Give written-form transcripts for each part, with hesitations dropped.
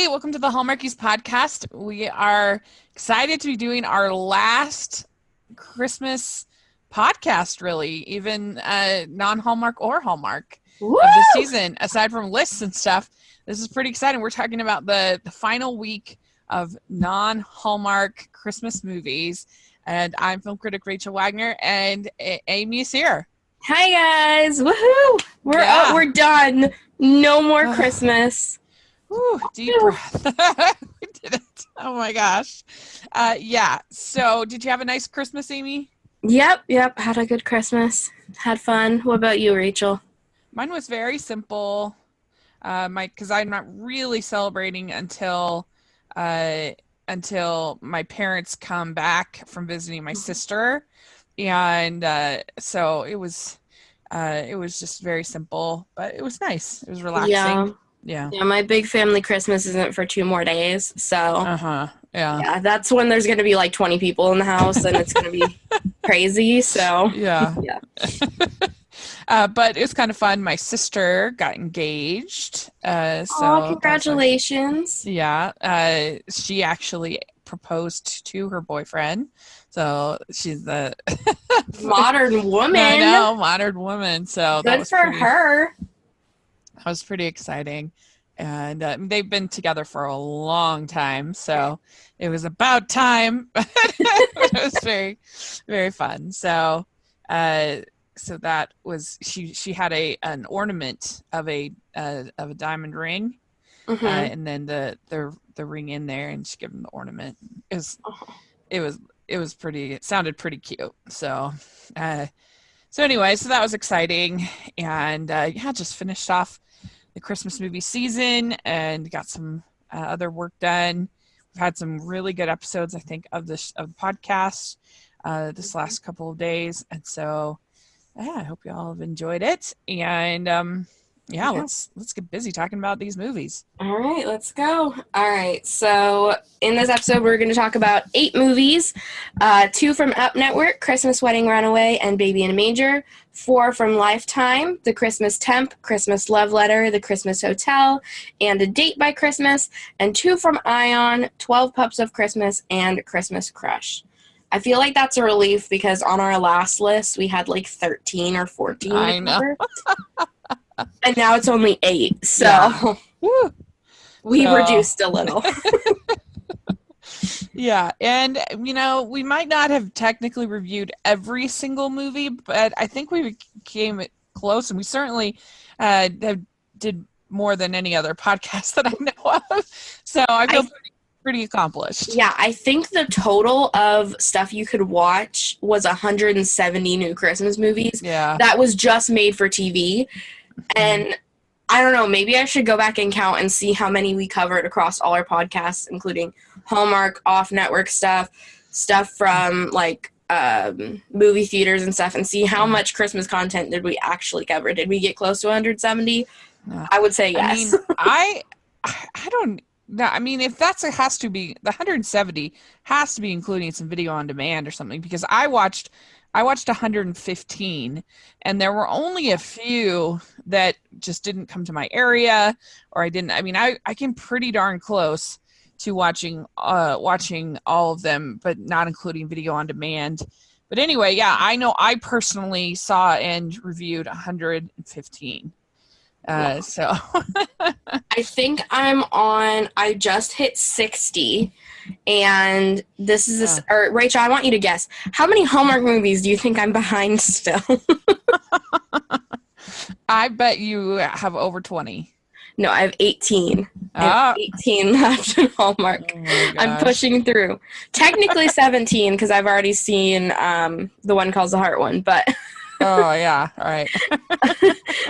everybody. Welcome to the Hallmarkies podcast. We are excited to be doing our last Christmas podcast, really, even non-Hallmark or Hallmark Woo! of the season, aside from lists and stuff. This is pretty exciting. We're talking about the final week of non-Hallmark Christmas movies. And I'm film critic Rachel Wagner, and Amy is here. Hi, guys. Woohoo! We're done. No more Christmas. Whew, deep breath. We did it. Oh my gosh. Yeah. So did you have a nice Christmas, Amy? Yep. Had a good Christmas. Had fun. What about you, Rachel? Mine was very simple. Because I'm not really celebrating until my parents come back from visiting my sister. And so it was just very simple, but it was nice. It was relaxing. Yeah, my big family Christmas isn't for 2 more days, so yeah, that's when there's gonna be like 20 people in the house, and it's gonna be crazy. So yeah. But it was kind of fun. My sister got engaged. So congratulations! She actually proposed to her boyfriend. So she's the modern woman. I know, modern woman. So good for her. That was pretty exciting. And they've been together for a long time, so it was about time. It was very, very fun. So that was she had an ornament of a diamond ring, and then the ring in there, and she gave him the ornament. It sounded pretty cute. So anyway, so that was exciting, and just finished off the Christmas movie season and got some other work done. We've had some really good episodes, I think, of the podcast this last couple of days, and so I hope you all have enjoyed it. And let's get busy talking about these movies. All right, let's go. All right, so in this episode, we're going to talk about 8 movies, 2 from Up Network, Christmas Wedding Runaway, and Baby in a Manger, 4 from Lifetime, The Christmas Temp, Christmas Love Letter, The Christmas Hotel, and A Date by Christmas, and 2 from Ion, 12 Pups of Christmas, and Christmas Crush. I feel like that's a relief because on our last list, we had like 13 or 14. I know. And now it's only 8, so we reduced a little. Yeah, and we might not have technically reviewed every single movie, but I think we came close, and we certainly did more than any other podcast that I know of. So I feel pretty accomplished. Yeah, I think the total of stuff you could watch was 170 new Christmas movies. Yeah, that was just made for TV. And I don't know, maybe I should go back and count and see how many we covered across all our podcasts, including Hallmark, off-network stuff from, like, movie theaters and stuff, and see how much Christmas content did we actually cover. Did we get close to 170? I would say yes. I don't know. I mean, if it has to be, the 170 has to be including some video on demand or something, because I watched 115, and there were only a few that just didn't come to my area, or I came pretty darn close to watching all of them, but not including video on demand. But anyway, yeah, I know I personally saw and reviewed 115. So I think I just hit 60. And this is or Rachel, I want you to guess. How many Hallmark movies do you think I'm behind still? I bet you have over 20. No, I have 18. I have 18 left in Hallmark. Oh, I'm pushing through. Technically 17, because I've already seen the one called The Heart one, but oh yeah, all right.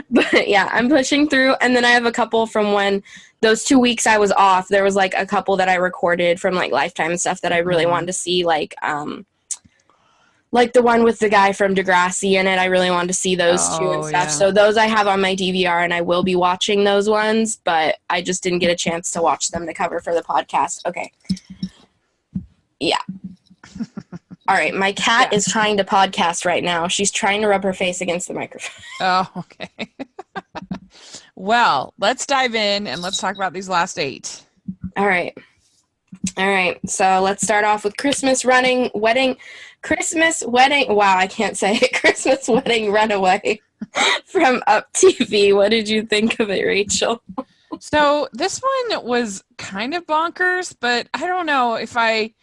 But yeah, I'm pushing through, and then I have a couple from when those 2 weeks I was off. There was like a couple that I recorded from like Lifetime and stuff that I really wanted to see, like the one with the guy from Degrassi in it. I really wanted to see those 2 and stuff. Yeah. So those I have on my DVR, and I will be watching those ones, but I just didn't get a chance to watch them to cover for the podcast. Okay. Yeah. All right, my cat is trying to podcast right now. She's trying to rub her face against the microphone. Oh, okay. Well, let's dive in and let's talk about these last 8. All right. So let's start off with Christmas wedding. Wow, I can't say it. Christmas Wedding Runaway from Up TV. What did you think of it, Rachel? So this one was kind of bonkers, but I don't know if they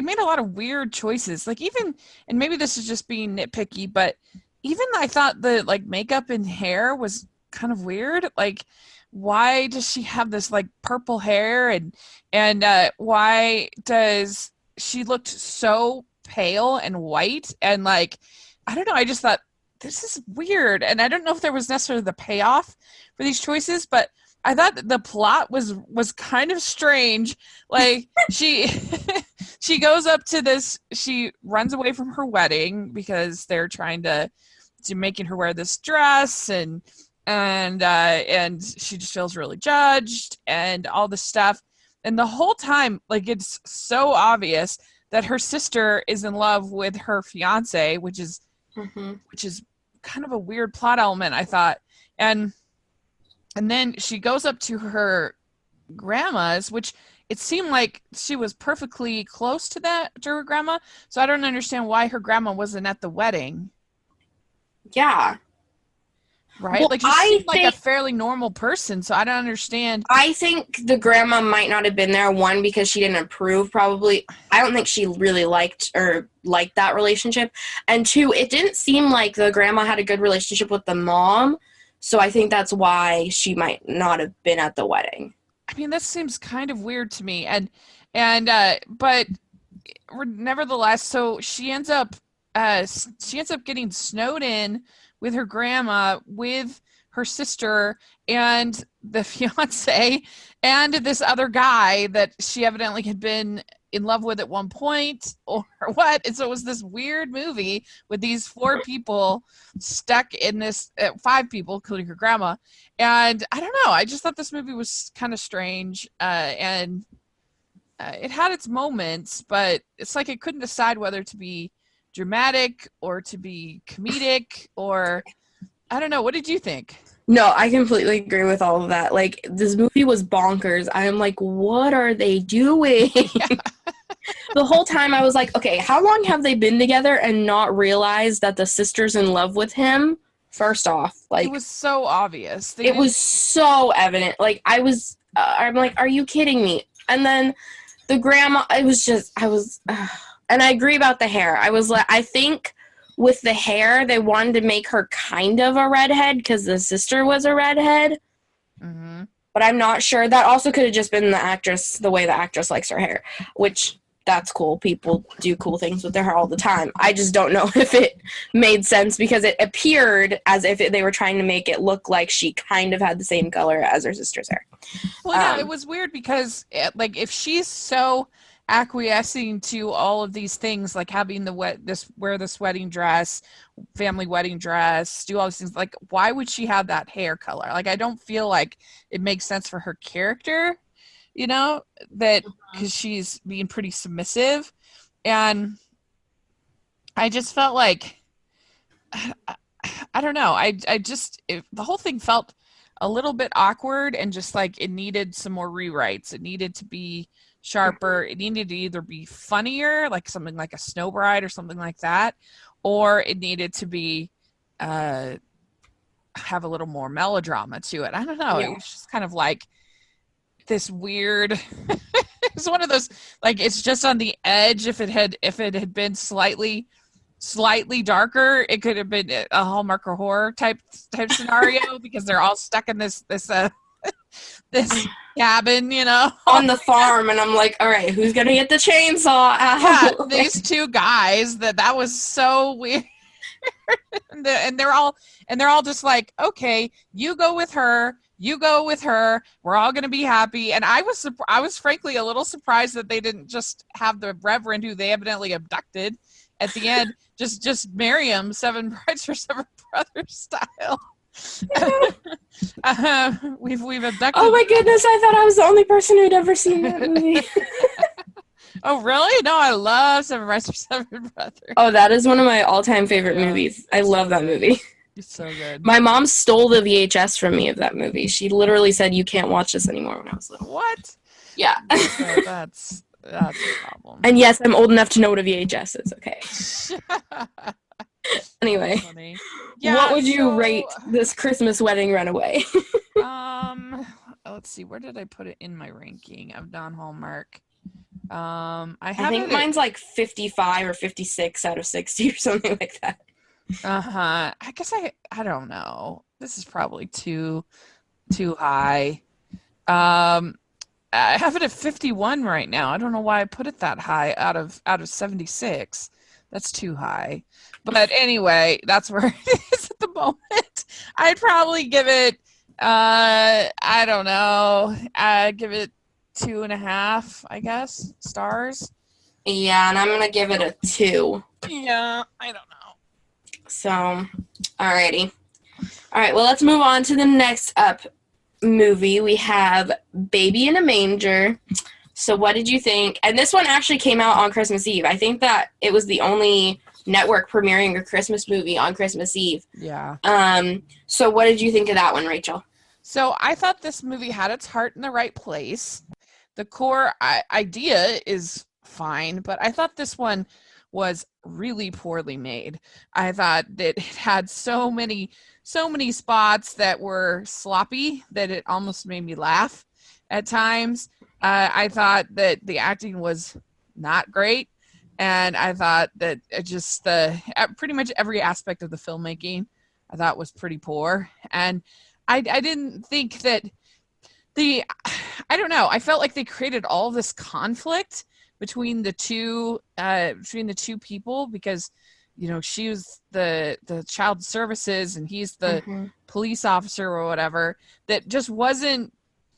made a lot of weird choices. Like even, and maybe this is just being nitpicky, but even I thought the like makeup and hair was kind of weird. Like, why does she have this like purple hair, and why does she look so pale and white, and like, I don't know. I just thought this is weird, and I don't know if there was necessarily the payoff for these choices, but I thought that the plot was kind of strange. Like she she goes up to this, she runs away from her wedding because they're trying to making her wear this dress, and she just feels really judged and all this stuff. And the whole time, like, it's so obvious that her sister is in love with her fiance, which is kind of a weird plot element, I thought. And then she goes up to her grandma's, which it seemed like she was perfectly close to her grandma. So I don't understand why her grandma wasn't at the wedding. Yeah. Right? Well, like she seemed like a fairly normal person, so I don't understand. I think the grandma might not have been there, one, because she didn't approve, probably. I don't think she really liked that relationship. And two, it didn't seem like the grandma had a good relationship with the mom, so I think that's why she might not have been at the wedding. I mean, that seems kind of weird to me. But nevertheless, so she ends up getting snowed in with her grandma, with her sister, and the fiance, and this other guy that she evidently had been in love with at one point, or what. And so it was this weird movie with these 4 people stuck in this, 5 people, including her grandma. And I don't know, I just thought this movie was kind of strange, and it had its moments, but it's like it couldn't decide whether to be dramatic or to be comedic, or I don't know. What did you think? No, I completely agree with all of that. Like, this movie was bonkers. I'm like, what are they doing? Yeah. The whole time I was like, okay, how long have they been together and not realized that the sister's in love with him? First off, like, it was so obvious. It was so evident. Like, I'm like, are you kidding me? And then the grandma, and I agree about the hair. I was like, I think with the hair, they wanted to make her kind of a redhead because the sister was a redhead. Mm-hmm. But I'm not sure. That also could have just been the way the actress likes her hair, which that's cool. People do cool things with their hair all the time. I just don't know if it made sense because it appeared as if they were trying to make it look like she kind of had the same color as her sister's hair. Well, yeah, it was weird because, like, if she's so acquiescing to all of these things, like having wear this wedding dress, family wedding dress, do all these things, like, why would she have that hair color? Like, I don't feel like it makes sense for her character, that because she's being pretty submissive. And I just felt like I don't know, the whole thing felt a little bit awkward, and just like it needed some more rewrites. It needed to be sharper. It needed to either be funnier, like something like a Snow Bride or something like that, or it needed to be have a little more melodrama to it. I don't know. Yeah. It was just kind of like this weird it's one of those, like, it's just on the edge. If it had been slightly darker, it could have been a Hallmark or horror type scenario because they're all stuck in this this cabin, on the farm, and I'm like, all right, who's gonna get the chainsaw out? Yeah, these 2 guys, that was so weird. and they're all just like, okay, you go with her, we're all gonna be happy. And I was frankly a little surprised that they didn't just have the Reverend, who they evidently abducted at the end, just marry him, 7 brides for 7 brothers style. We've abducted. Oh my goodness, I thought I was the only person who'd ever seen that movie. Oh really? No, I love 7 Brides for 7 Brothers. Oh, that is one of my all-time favorite movies. I love that movie. It's so good. My mom stole the VHS from me of that movie. She literally said, "You can't watch this anymore," when I was little. What? Yeah. So that's a problem. And yes, I'm old enough to know what a VHS is. Okay. Anyway, Yeah, what would you rate this Christmas Wedding Runaway? Let's see. Where did I put it in my ranking of non-Hallmark? I think mine's like 55 or 56 out of 60 or something like that. I guess I don't know. This is probably too high. I have it at 51 right now. I don't know why I put it that high out of 76. That's too high. But anyway, that's where it is at the moment. I'd probably give it I don't know. I'd give it 2.5, I guess, stars. Yeah, and I'm gonna give it a 2. Yeah, I don't know. So, alrighty. Alright, well, let's move on to the next up movie. We have Baby in a Manger. So what did you think? And this one actually came out on Christmas Eve. I think that it was the only network premiering a Christmas movie on Christmas Eve. Yeah. So what did you think of that one, Rachel? So I thought this movie had its heart in the right place. The core idea is fine, but I thought this one was really poorly made. I thought that it had so many spots that were sloppy that it almost made me laugh at times. I thought that the acting was not great, and I thought that it just pretty much every aspect of the filmmaking I thought was pretty poor. And I didn't think that I don't know. I felt like they created all this conflict between the two people because, you know, she was the child services and he's the police officer or whatever. That just wasn't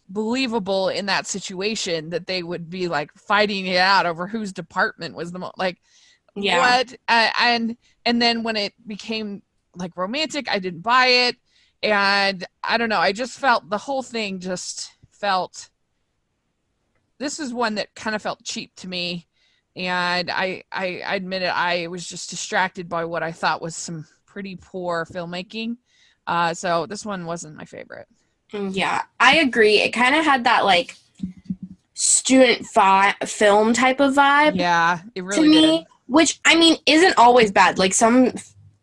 believable in that situation, that they would be like fighting it out over whose department was the most what. And then when it became like romantic, I didn't buy it. And I don't know, I just felt the whole thing just felt, this is one that kind of felt cheap to me. And I admit it, I was just distracted by what I thought was some pretty poor filmmaking. So this one wasn't my favorite. Yeah, I agree. It kind of had that like student film type of vibe. Yeah, it really to me, did. Which I mean isn't always bad. Like some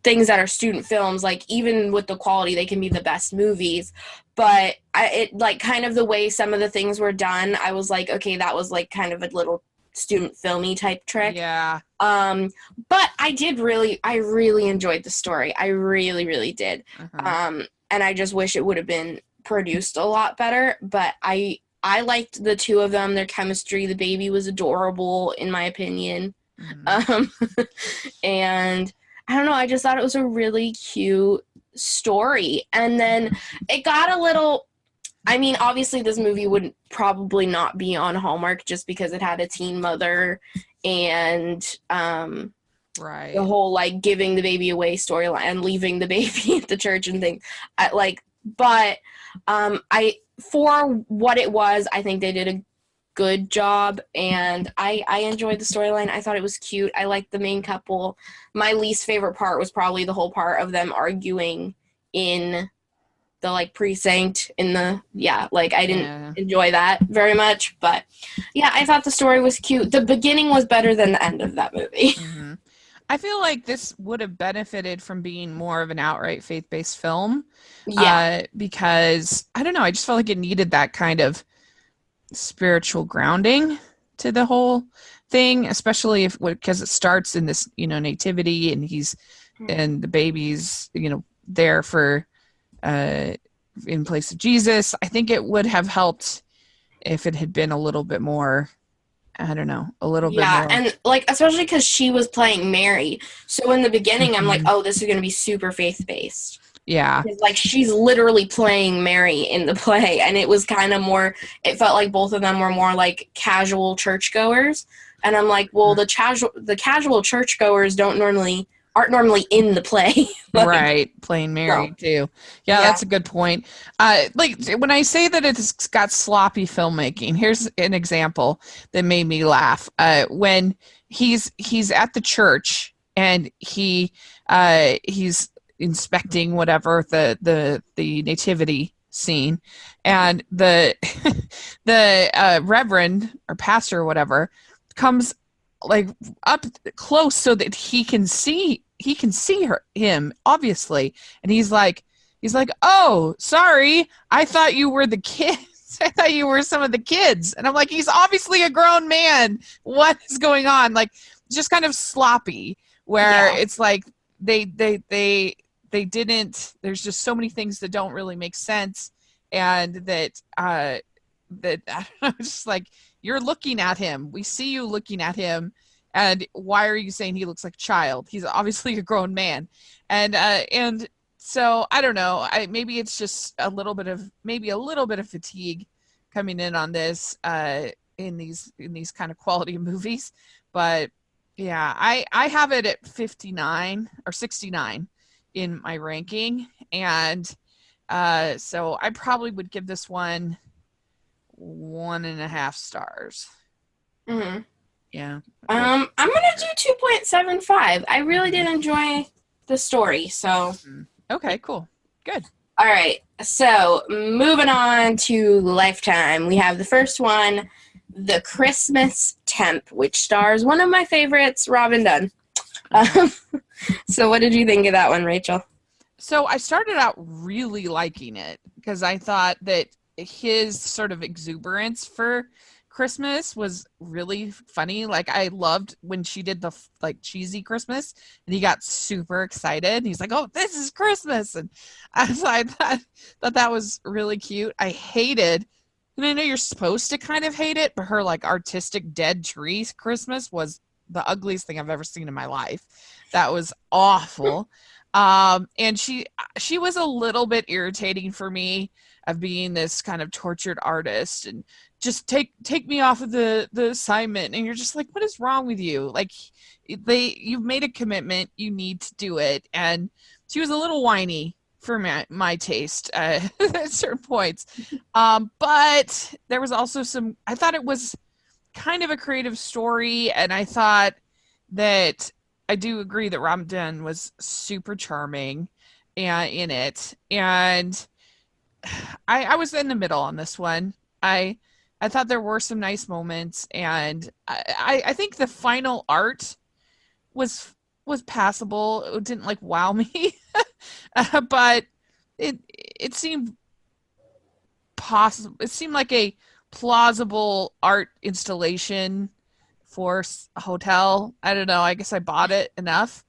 things that are student films, like even with the quality, they can be the best movies. But it like kind of the way some of the things were done, I was like, okay, that was like kind of a little student filmy type trick. Yeah. But I really enjoyed the story. I really did. And I just wish it would have been produced a lot better. But I liked the two of them, their chemistry. The baby was adorable, in my opinion. And I don't know, I just thought it was a really cute story. And then it got a little, I mean, obviously this movie would probably not be on Hallmark just because it had a teen mother and right, the whole like giving the baby away storyline and leaving the baby at the church and things. But for what it was, I think they did a good job, and I enjoyed the storyline. I thought it was cute. I liked the main couple. My least favorite part was probably the whole part of them arguing in the like precinct in the I didn't enjoy that very much, but yeah, I thought the story was cute. The beginning was better than the end of that movie. I feel like this would have benefited from being more of an outright faith-based film. Because I don't know, I just felt like it needed that kind of spiritual grounding to the whole thing, especially because it starts in this, you know, nativity, and and the baby's, you know, there for in place of Jesus. I think it would have helped if it had been a little bit more, I don't know, a little bit more. Yeah, and like especially because she was playing Mary, so in the beginning I'm like, oh, this is going to be super faith-based. Yeah. Like she's literally playing Mary in the play, and it was kind of more, it felt like both of them were more like casual churchgoers, and I'm like, well, the casual churchgoers aren't normally in the play. Right, playing Mary too. Yeah, that's a good point. Like when I say that it's got sloppy filmmaking, here's an example that made me laugh. When he's at the church and he's inspecting whatever the nativity scene, and the the reverend or pastor or whatever comes like up close so that he can see him obviously, and he's like, oh, sorry, I thought you were the kids. I thought you were some of the kids. And I'm like, he's obviously a grown man. What is going on? Like, just kind of sloppy, where it's like they didn't, there's just so many things that don't really make sense. And that I don't know, it's just like, you're looking at him. We see you looking at him. And why are you saying he looks like a child? He's obviously a grown man. And so I don't know. Maybe it's just a little bit of fatigue coming in on this in these kind of quality movies. But yeah, I have it at 59 or 69 in my ranking, and so I probably would give this one 1.5 stars. Mm-hmm. Yeah. I'm gonna do 2.75. I really did enjoy the story, so. Okay, cool. Good. All right, so moving on to Lifetime. We have the first one, The Christmas Temp, which stars one of my favorites, Robin Dunn. So what did you think of that one, Rachel? So I started out really liking it because I thought that his sort of exuberance for Christmas was really funny. Like, I loved when she did the like cheesy Christmas and he got super excited. He's like, oh, this is Christmas. And I thought that was really cute. I hated, and I know you're supposed to kind of hate it, but her like artistic dead tree Christmas was the ugliest thing I've ever seen in my life. That was awful. And she was a little bit irritating for me, of being this kind of tortured artist and just take me off of the assignment. And you're just like, what is wrong with you? Like, you've made a commitment, you need to do it. And she was a little whiny for my taste at certain points. But there was also I thought it was kind of a creative story, and I thought that I do agree that Robin Dunn was super charming in it. And I was in the middle on this one. I thought there were some nice moments, and I think the final art was passable. It didn't like wow me, but it seemed possible. It seemed like a plausible art installation for a hotel. I don't know. I guess I bought it enough.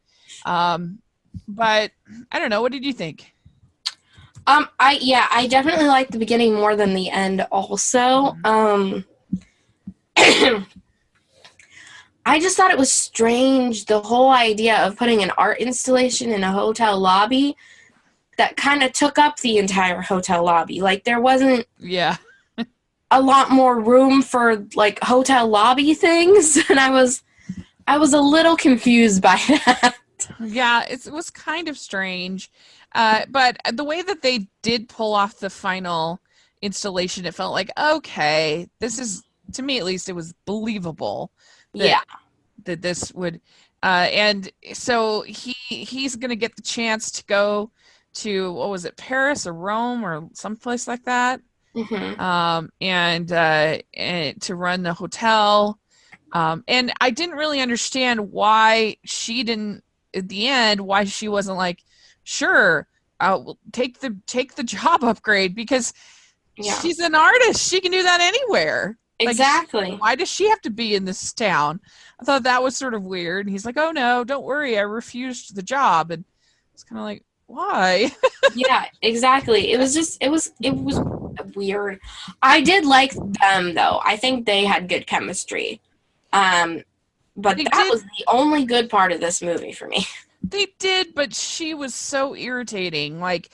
But I don't know. What did you think? I definitely liked the beginning more than the end also. I just thought it was strange, the whole idea of putting an art installation in a hotel lobby that kind of took up the entire hotel lobby. Like, there wasn't a lot more room for like hotel lobby things, and I was a little confused by that. Yeah, it was kind of strange. But the way that they did pull off the final installation, it felt like, okay, this is, to me at least, it was believable. That this would, and so he's going to get the chance to go to, what was it, Paris or Rome or someplace like that, and to run the hotel. And I didn't really understand why she didn't, at the end, why she wasn't like, sure, I'll take the job upgrade, because she's an artist. She can do that anywhere. Exactly. Like, why does she have to be in this town? I thought that was sort of weird. And he's like, oh no, don't worry, I refused the job. And it's kind of like, why? Yeah, exactly. It was weird. I did like them though. I think they had good chemistry. But that was the only good part of this movie for me. They did, but she was so irritating. Like,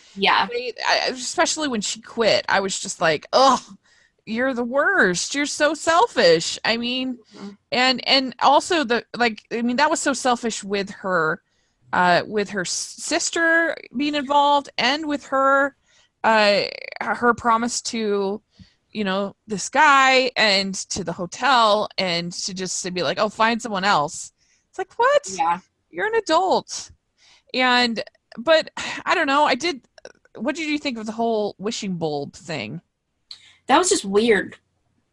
especially when she quit, I was just like, ugh, you're the worst. You're so selfish. I mean, and also that was so selfish with her sister being involved, and with her promise to, this guy and to the hotel, and to just be like, oh, find someone else. It's like, what? Yeah. You're an adult. And but I don't know. What did you think of the whole wishing bulb thing? That was just weird.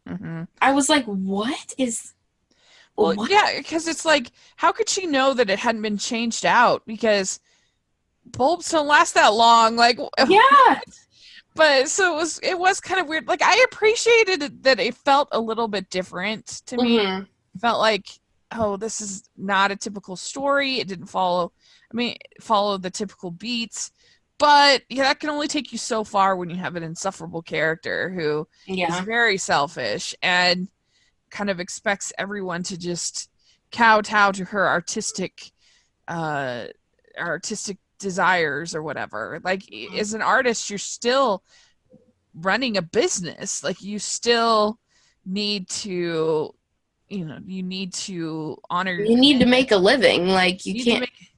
Mm-hmm. I was like, what is... Well, What? yeah, because it's like, how could she know that it hadn't been changed out? Because bulbs don't last that long. Like, Yeah. but so it was kind of weird. Like, I appreciated it, that it felt a little bit different to me. Mm-hmm. It felt like, oh, this is not a typical story. It didn't follow the typical beats. But yeah, that can only take you so far when you have an insufferable character who is Yeah. very selfish and kind of expects everyone to just kowtow to her uh artistic desires or whatever. Like, as an artist, you're still running a business. Like, you still need to, you need to honor your You need to commitment. make a living. Like, you You need to can't... make,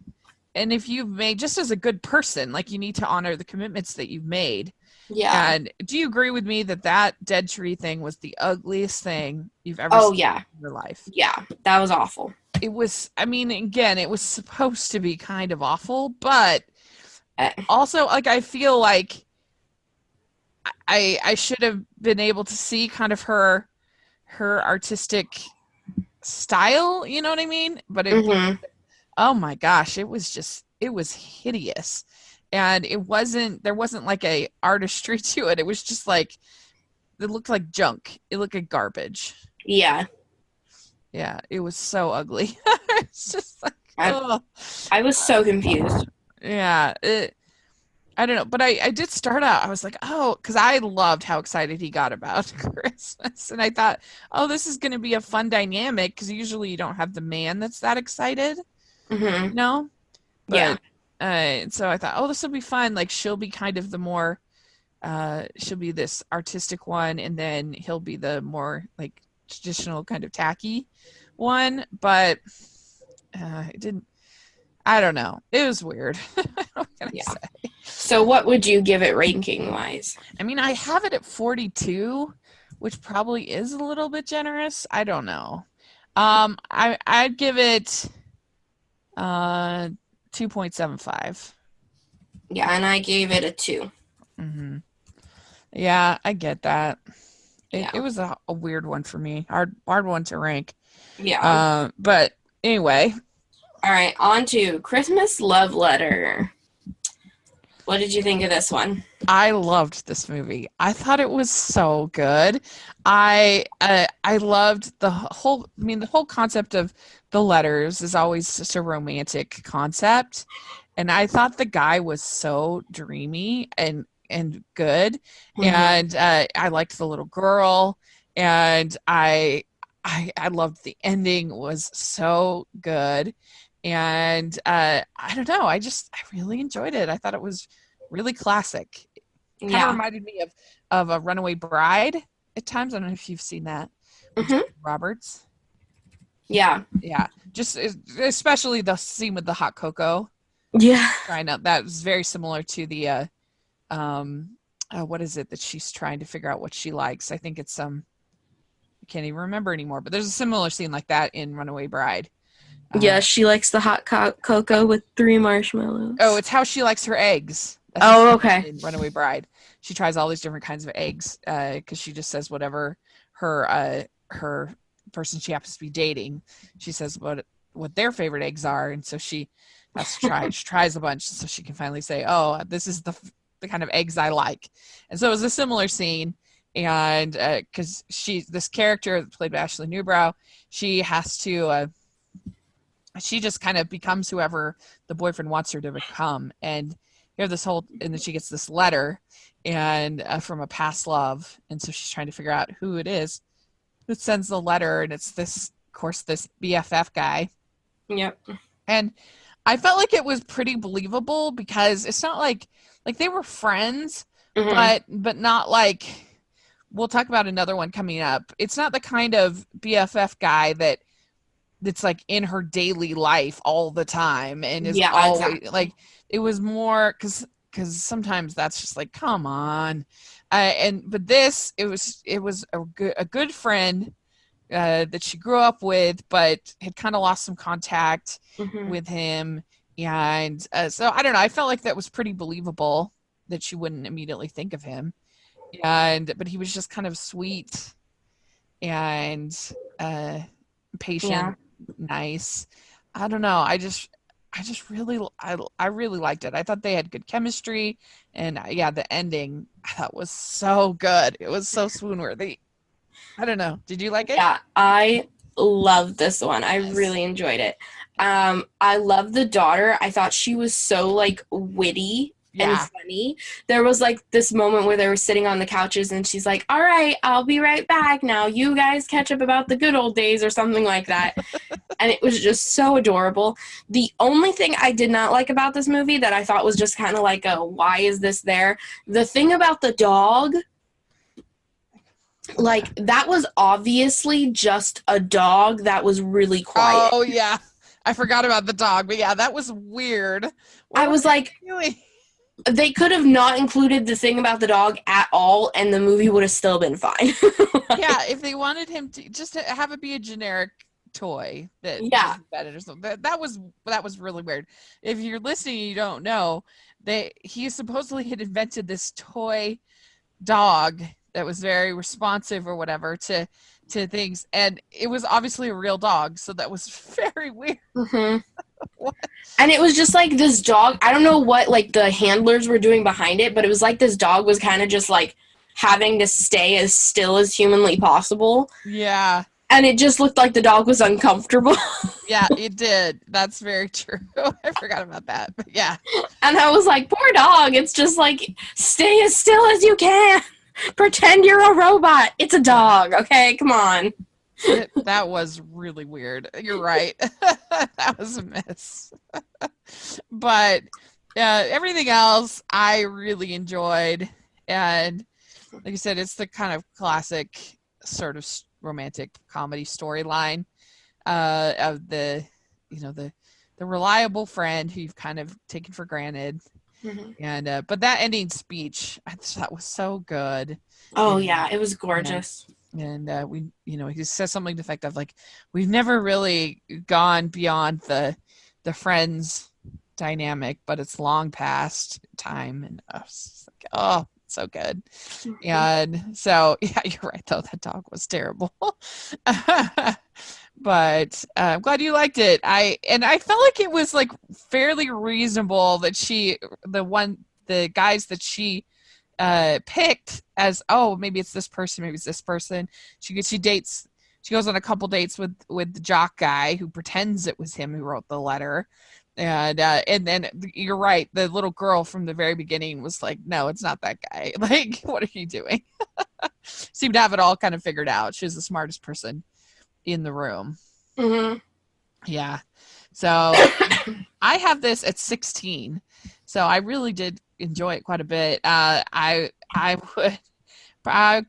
and if you've made, just as a good person, like, you need to honor the commitments that you've made. Yeah. And do you agree with me that that dead tree thing was the ugliest thing you've ever Oh, seen yeah. in your life? Yeah. That was awful. It was, I mean, again, it was supposed to be kind of awful, but Uh, also, like, I feel like I should have been able to see kind of her artistic style, you know what I mean? But mhm. oh my gosh, it was hideous. And there wasn't like a artistry to it. It was just like, it looked like junk. It looked like garbage. Yeah. Yeah, it was so ugly. It's just like, I, oh, I was so confused. yeah. I don't know, but I did start out. I was like, oh, because I loved how excited he got about Christmas, and I thought, oh, this is going to be a fun dynamic because usually you don't have the man that's that excited, Hmm. you know. Yeah. But so I thought, oh, this will be fun. Like, she'll be kind of the more, she'll be this artistic one, and then he'll be the more like traditional kind of tacky one. But it didn't. I don't know. It was weird. What can I Yeah. say? So what would you give it ranking wise? I mean, I have it at 42, which probably is a little bit generous. I don't know. I'd give it 2.75. Yeah, and I gave it a 2. Mm-hmm. Yeah, I get that. Yeah. It was a weird one for me. Hard one to rank. Yeah. But anyway, All right, on to Christmas Love Letter. What did you think of this one? I loved this movie. I thought it was so good. I loved the whole. I mean, the whole concept of the letters is always just a romantic concept, and I thought the guy was so dreamy and good, Hmm. and I liked the little girl, and I loved the ending was so good, and I don't know. I really enjoyed it. I thought it was really classic. Kind of Yeah. reminded me of a Runaway Bride at times. I don't know if you've seen that with Hmm. Julia Roberts. Yeah. Yeah, just especially the scene with the hot cocoa. Yeah. Trying out that was very similar to the what is it that she's trying to figure out what she likes? I think it's I can't even remember anymore. But there's a similar scene like that in Runaway Bride. Yeah, she likes the hot cocoa with 3 marshmallows. Oh, it's how she likes her eggs. That's Oh, the okay. in Runaway Bride. She tries all these different kinds of eggs because she just says whatever her person she happens to be dating. She says what their favorite eggs are, and so she has to try. She tries a bunch so she can finally say, "Oh, this is the kind of eggs I like." And so it was a similar scene, and because this character played by Ashley Newbrow, she has to. She just kind of becomes whoever the boyfriend wants her to become, and and then she gets this letter and from a past love, and so she's trying to figure out who it is that sends the letter, and it's this, of course, this BFF guy. Yep. And I felt like it was pretty believable because it's not like they were friends, Hmm. but not like, we'll talk about another one coming up. It's not the kind of BFF guy that's like in her daily life all the time and is Yeah, always exactly. like, it was more because sometimes that's just like, come on. But this, it was a good friend that she grew up with, but had kind of lost some contact Hmm. with him, And so I don't know. I felt like that was pretty believable that she wouldn't immediately think of him. But he was just kind of sweet and Yeah. patient, nice. I don't know. I really liked it. I thought they had good chemistry, and yeah, the ending I thought was so good. It was so swoon worthy. I don't know. Did you like it? Yeah, I love this one. I Yes. really enjoyed it. I love the daughter. I thought she was so like witty and Yeah. funny. There was like this moment where they were sitting on the couches and she's like, "All right, I'll be right back. Now you guys catch up about the good old days," or something like that. And it was just so adorable. The only thing I did not like about this movie that I thought was just kind of like a why is this there? The thing about the dog, like that was obviously just a dog that was really quiet. Oh yeah. I forgot about the dog, but yeah, that was weird. I What were was like, they doing? they could have not included the thing about the dog at all and the movie would have still been fine. Yeah, if they wanted him to just to have it be a generic toy that Yeah. was embedded or something, that was really weird. If you're listening and you don't know, he supposedly had invented this toy dog that was very responsive or whatever to things, and it was obviously a real dog, so that was very weird. Hmm. What? And it was just like this dog. I don't know what like the handlers were doing behind it, but it was like this dog was kind of just like having to stay as still as humanly possible. Yeah, And it just looked like the dog was uncomfortable. yeah, it did. That's very true. I forgot about that, but yeah. And I was like, poor dog. It's just like, stay as still as you can. Pretend you're a robot. It's a dog, okay? Come on. That was really weird. You're right. That was a miss. But everything else I really enjoyed. And like I said, it's the kind of classic sort of romantic comedy storyline of the reliable friend who you've kind of taken for granted. Mm-hmm. And but that ending speech, I thought was so good. Oh, And, yeah. It was and gorgeous. he says something to the effect of like, we've never really gone beyond the friends dynamic, but it's long past time. And it's like, oh, so good. Mm-hmm. And so, yeah, you're right though. That dog was terrible. But I'm glad you liked it. I felt like it was like fairly reasonable that the guys that she picked as, oh, maybe it's this person, maybe it's this person. She goes on a couple dates with the jock guy who pretends it was him who wrote the letter. And then you're right, the little girl from the very beginning was like, no, it's not that guy. Like, what are you doing? Seemed to have it all kind of figured out. She was the smartest person in the room. Mm-hmm. Yeah. So I have this at 16. So I really did enjoy it quite a bit. I'll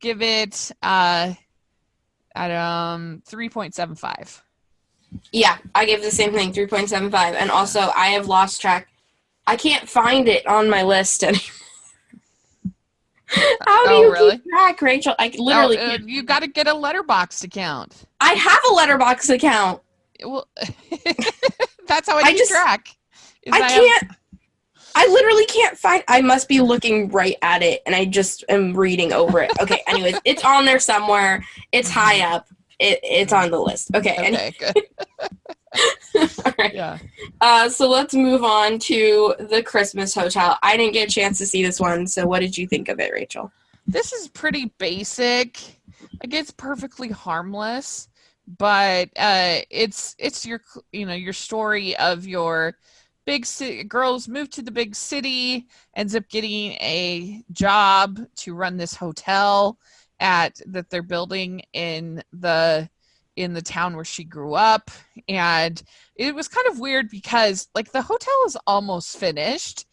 give it at 3.75. Yeah, I gave the same thing, 3.75. And also, I have lost track. I can't find it on my list anymore. How do you Really? keep track, Rachel? I literally can't. You got to get a letterbox account. I have a Letterboxd account. Well, that's how I I keep just- track. I can't. I literally can't find. I must be looking right at it, and I just am reading over it. Okay. Anyways, it's on there somewhere. It's high up. It's on the list. Okay. Okay, good. All right. Yeah. So let's move on to The Christmas Hotel. I didn't get a chance to see this one, so what did you think of it, Rachel? This is pretty basic. Like, it's perfectly harmless, but it's your story of your big city girls move to the big city, ends up getting a job to run this hotel that they're building in the town where she grew up. And it was kind of weird because like the hotel is almost finished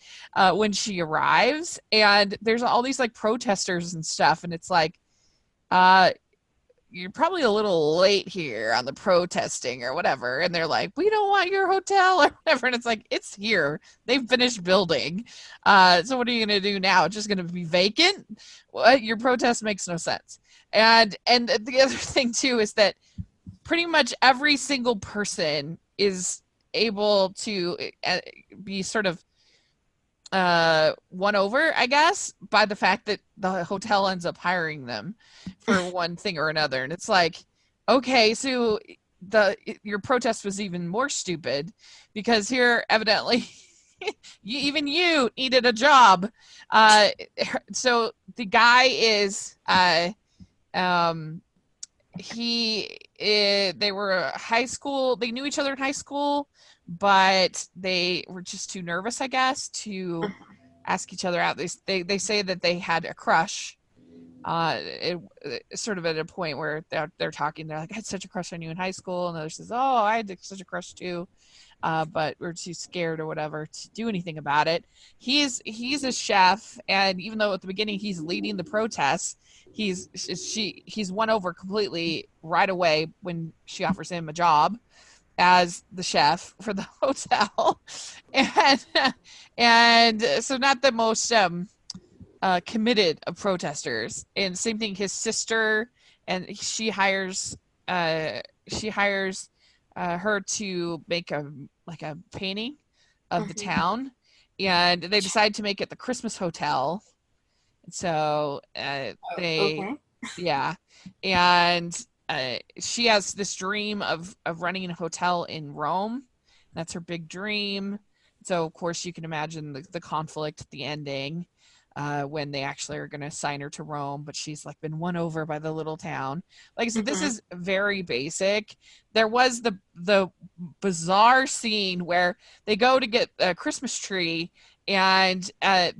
when she arrives, and there's all these like protesters and stuff, and it's like you're probably a little late here on the protesting or whatever. And they're like, we don't want your hotel or whatever. And it's like, it's here. They've finished building. So what are you going to do now? It's just going to be vacant? What? Your protest makes no sense. And the other thing too is that pretty much every single person is able to be sort of won over, I guess, by the fact that the hotel ends up hiring them for one thing or another. And it's like, okay, so your protest was even more stupid because here evidently even you needed a job. So the guy is they were high school, they knew each other in high school, but they were just too nervous, I guess, to ask each other out. They say that they had a crush. Sort of at a point where they're talking, they're like, I had such a crush on you in high school, and the other says, oh, I had such a crush too, but we're too scared or whatever to do anything about it. He's a chef, and even though at the beginning he's leading the protests, he's won over completely right away when she offers him a job as the chef for the hotel. And so not the most committed of protesters. And same thing, his sister, and she hires her to make a painting of the town, and they decide to make it the Christmas Hotel. And so yeah, and she has this dream of running a hotel in Rome. That's her big dream. So of course you can imagine the conflict at the ending, when they actually are going to assign her to Rome, but she's like been won over by the little town. Like I said, this is very basic. There was the bizarre scene where they go to get a Christmas tree, and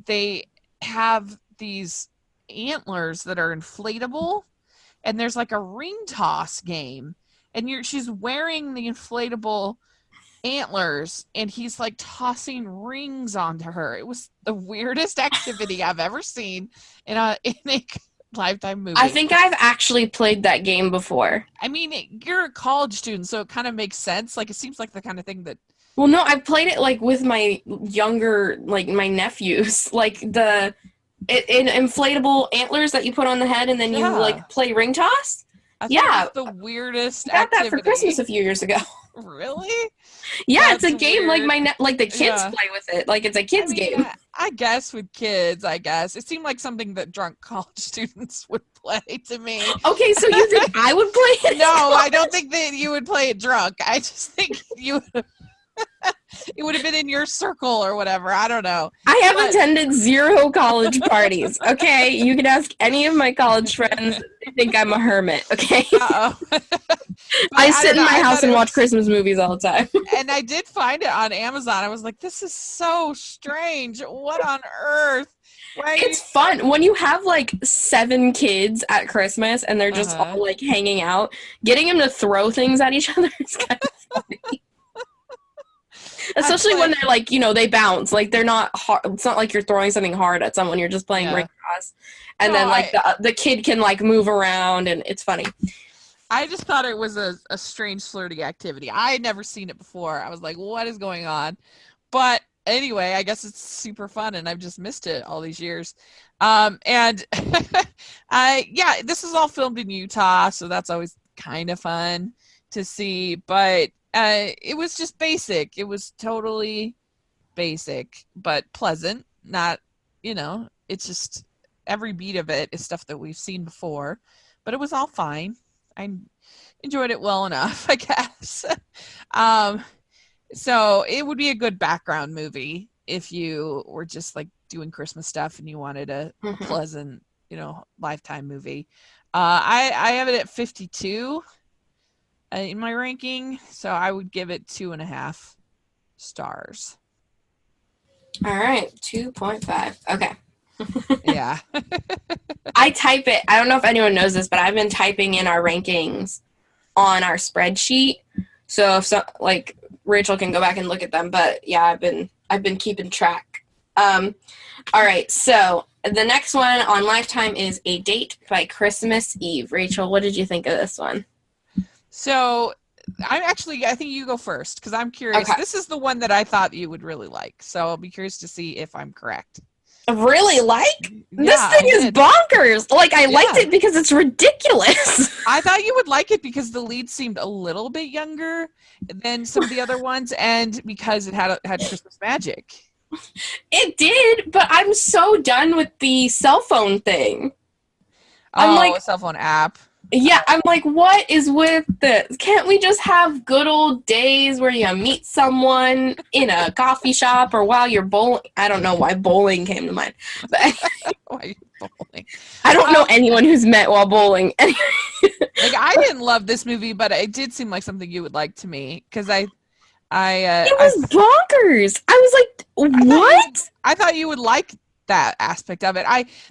they have these antlers that are inflatable, and there's like a ring toss game, and she's wearing the inflatable antlers, and he's like tossing rings onto her. It was the weirdest activity I've ever seen in a Lifetime movie. I think I've actually played that game before. I mean, you're a college student, so it kind of makes sense. Like, it seems like the kind of thing that... Well, no, I've played it like with my younger, like my nephews, like in inflatable antlers that you put on the head, and then you like play ring toss. Yeah, the weirdest I got activity. that for Christmas a few years ago. Really? Yeah, That's it's a game weird. like the kids play with it. Like it's a kids game. I guess with kids, it seemed like something that drunk college students would play to me. Okay, so you think I would play it? No, I don't think that you would play it drunk. I just think it would have been in your circle or whatever. I don't know. I have attended 0 college parties. Okay, you can ask any of my college friends. They think I'm a hermit. Okay. Uh-oh. I sit in my house and watch Christmas movies all the time. And I did find it on Amazon. I was like, this is so strange. What on earth? It's fun when you have like 7 kids at Christmas and they're just all like hanging out. Getting them to throw things at each other is kind of funny. Especially when they're like, they bounce. Like they're not hard. It's not like you're throwing something hard at someone. You're just playing ring toss, and then like the kid can like move around, and it's funny. I just thought it was a strange flirty activity. I had never seen it before. I was like, what is going on? But anyway, I guess it's super fun, and I've just missed it all these years. And this is all filmed in Utah, so that's always kind of fun to see. But it was just basic. It was totally basic, but pleasant. Not, it's just every beat of it is stuff that we've seen before, but it was all fine. I enjoyed it well enough, I guess. So it would be a good background movie if you were just like doing Christmas stuff and you wanted a pleasant, Lifetime movie. I have it at 52 in my ranking, so I would give it 2.5 stars. All right, 2.5. Okay. Yeah. I type it. I don't know if anyone knows this, but I've been typing in our rankings on our spreadsheet. So if Rachel can go back and look at them, but yeah, I've been keeping track. All right, so the next one on Lifetime is A Date by Christmas Eve. Rachel, what did you think of this one? So I think you go first because I'm curious. Okay. This is the one that I thought you would really like, so I'll be curious to see if I'm correct. Really? Like? This Yeah, thing I is did. bonkers. Like, I liked Yeah. it because it's ridiculous. I thought you would like it because the lead seemed a little bit younger than some of the other ones, and because it had Christmas magic. It did, but I'm so done with the cell phone thing. I'm Oh, like, a cell phone app. yeah, I'm like, what is with this? Can't we just have good old days where you meet someone in a coffee shop or while you're bowling? I don't know why bowling came to mind, but Why are you bowling? I don't know Um, anyone who's met while bowling. like I didn't love this movie, but it did seem like something you would like to me because It was bonkers. I was like, I thought what? I thought you would like that aspect of it.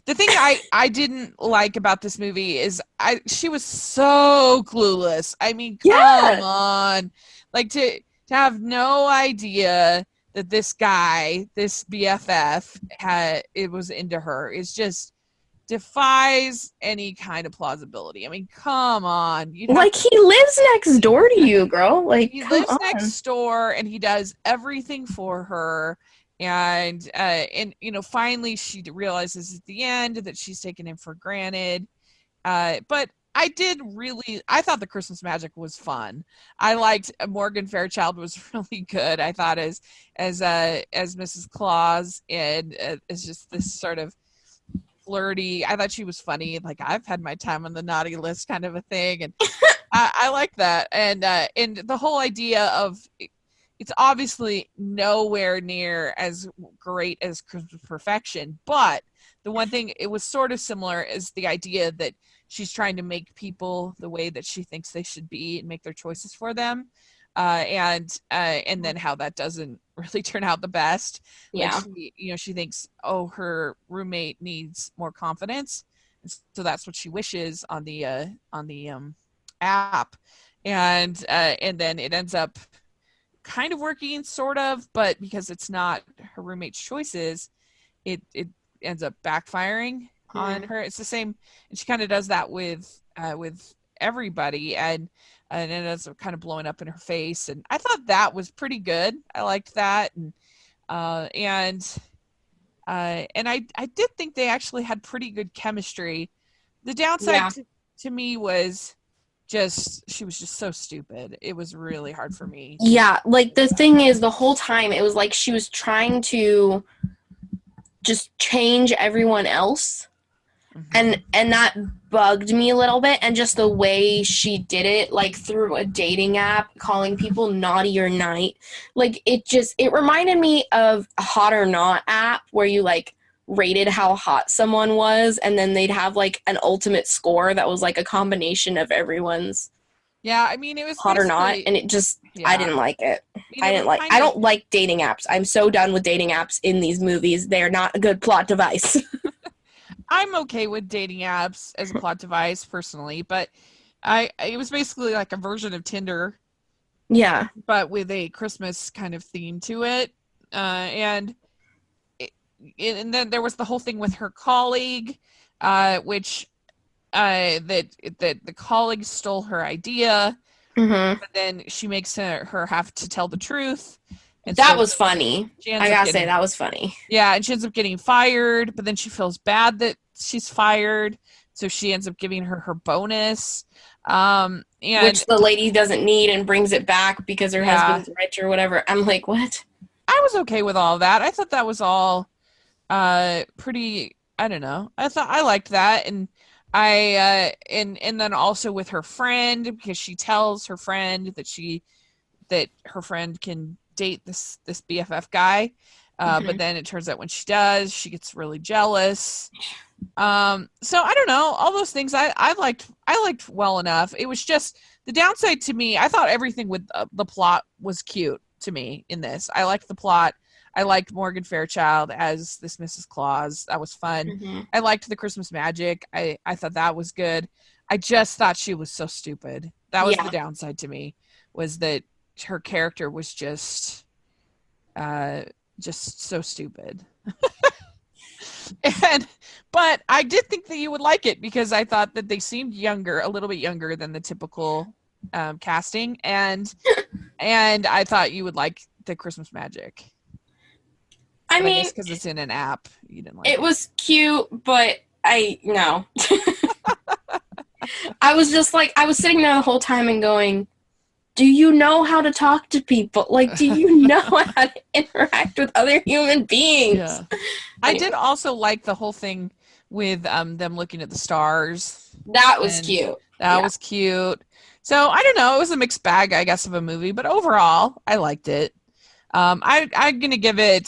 The thing I didn't like about this movie is she was so clueless. I mean, come Yeah. on. Like to have no idea that this guy, this BFF it was into her is just defies any kind of plausibility. I mean, come on. You'd have Like, he lives next door to you, girl. Like, he come lives on. next door and he does everything for her, and finally she realizes at the end that she's taken him for granted, but I thought the Christmas magic was fun. I liked Morgan Fairchild was really good. I thought as Mrs. Claus, and as just this sort of flirty. I thought she was funny. Like, I've had my time on the naughty list kind of a thing, and I like that. And the whole idea of it's obviously nowhere near as great as Christmas Perfection, but the one thing it was sort of similar is the idea that she's trying to make people the way that she thinks they should be and make their choices for them. And then how that doesn't really turn out the best. Like, Yeah. she thinks, oh, her roommate needs more confidence, so that's what she wishes on the app, and then it ends up kind of working, sort of, but because it's not her roommate's choices, it ends up backfiring on her. It's the same, and she kind of does that with everybody, and it ends up kind of blowing up in her face. And I thought that was pretty good. I liked that, and I did think they actually had pretty good chemistry. The downside Yeah. to me was she was just so stupid. It was really hard for me. Yeah, like, the thing is, the whole time it was like she was trying to just change everyone else, Mhm. and that bugged me a little bit. And just the way she did it, like through a dating app, calling people naughty or night, like, it reminded me of a Hot or Not app where you like rated how hot someone was, and then they'd have like an ultimate score that was like a combination of everyone's Yeah, I mean, it was Hot or Not, basically, and it just, I yeah. didn't like it. I mean, it was I kind of, don't like dating apps. I'm so done with dating apps in these movies. They are not a good plot device. I'm okay with dating apps as a plot device personally, but it was basically like a version of Tinder, Yeah. but with a Christmas kind of theme to it. And and then there was the whole thing with her colleague, which that the colleague stole her idea, Hmm. but then she makes her have to tell the truth, and That so was funny. she I ends up gotta say, getting that was funny. yeah, and she ends up getting fired, but then she feels bad that she's fired, so she ends up giving her bonus. And Which the lady doesn't need and brings it back because her yeah, husband's rich or whatever. I'm like, what? I was okay with all of that. I thought that was all pretty. I don't know. I thought I liked that, and and then also with her friend, because she tells her friend that her friend can date this BFF guy. But Hmm. then it turns out when she does, she gets really jealous. So I don't know, all those things I liked well enough. It was just the downside to me. I thought everything with the plot was cute to me in this. I liked the plot. I liked Morgan Fairchild as this Mrs. Claus. That was fun. Hmm. I liked the Christmas magic. I thought that was good. I just thought she was so stupid. That was the Yeah. downside to me, was that her character was uh just so stupid. And but I did think that you would like it because I thought that they seemed younger, a little bit younger than the typical casting, and I thought you would like the Christmas magic. I But I mean, guess because it's in an app, you didn't like it was cute, but no. I was just like, I was sitting there the whole time and going, do you know how to talk to people? Like, do you know how to interact with other human beings? Yeah. I did also like the whole thing with them looking at the stars. That was And cute. that Yeah. was cute. So I don't know. It was a mixed bag, I guess, of a movie, but overall, I liked it. I'm gonna give it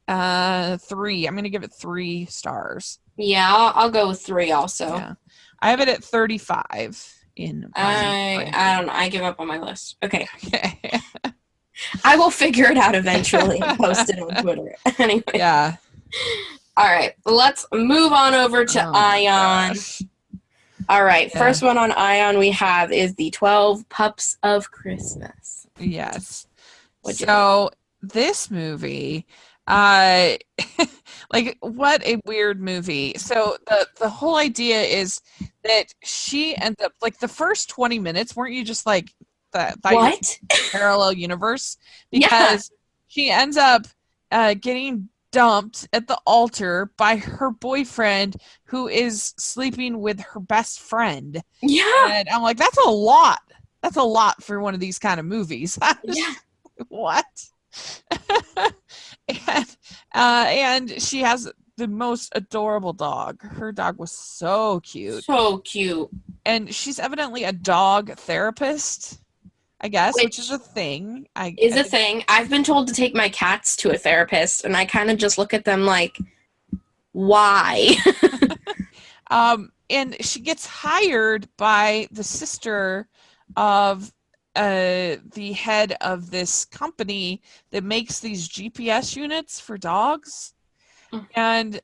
3. I'm gonna give it 3 stars. Yeah, I'll go with 3 also. Yeah, I have it at 35 in my I don't know. I give up on my list. Okay. Okay. I will figure it out eventually and post it on Twitter. Anyway. Yeah. All right. Let's move on over to Oh my Ion. gosh. All right. Yeah. First one on Ion we have is the 12 Pups of Christmas. Yes. What'd you So this movie, like what a weird movie. So the whole idea is that she ends up like the first 20 minutes, weren't you just like that What? parallel universe? Yeah. Because she ends up getting dumped at the altar by her boyfriend who is sleeping with her best friend. Yeah. And I'm like, that's a lot. That's a lot for one of these kind of movies. Yeah. What? And she has the most adorable dog. Her dog was so cute. So cute. And she's evidently a dog therapist, I guess, which is a thing. Is a thing. I've been told to take my cats to a therapist, and I kind of just look at them like, why? And she gets hired by the sister of the head of this company that makes these GPS units for dogs. And